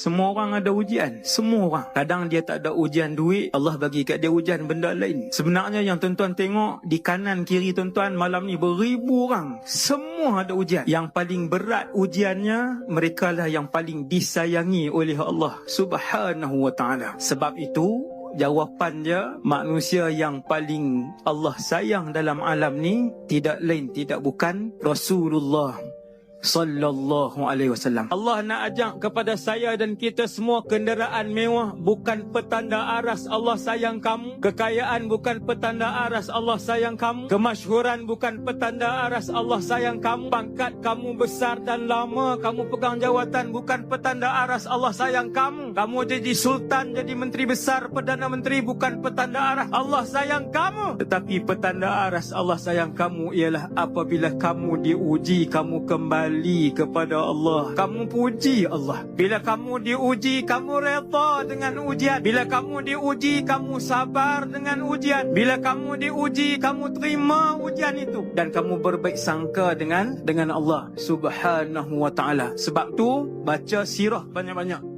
Semua orang ada ujian. Semua orang. Kadang dia tak ada ujian duit, Allah bagi kat dia ujian benda lain. Sebenarnya yang tuan-tuan tengok di kanan kiri tuan-tuan malam ni beribu orang. Semua ada ujian. Yang paling berat ujiannya, mereka lah yang paling disayangi oleh Allah Subhanahu wa ta'ala. Sebab itu jawapan dia, manusia yang paling Allah sayang dalam alam ni tidak lain tidak bukan Rasulullah sallallahu alaihi wasallam. Allah nak ajak kepada saya dan kita semua, kenderaan mewah bukan petanda aras Allah sayang kamu. Kekayaan bukan petanda aras Allah sayang kamu. Kemasyhuran bukan petanda aras Allah sayang kamu. Pangkat kamu besar dan lama kamu pegang jawatan bukan petanda aras Allah sayang kamu. Kamu jadi sultan, jadi menteri besar, perdana menteri bukan petanda aras Allah sayang kamu. Tetapi petanda aras Allah sayang kamu ialah apabila kamu diuji, kamu kembali kepada Allah, kamu puji Allah. Bila kamu diuji, kamu redha dengan ujian. Bila kamu diuji, kamu sabar dengan ujian. Bila kamu diuji, kamu terima ujian itu dan kamu berbaik sangka dengan Allah Subhanahu wa ta'ala. Sebab tu baca sirah banyak-banyak.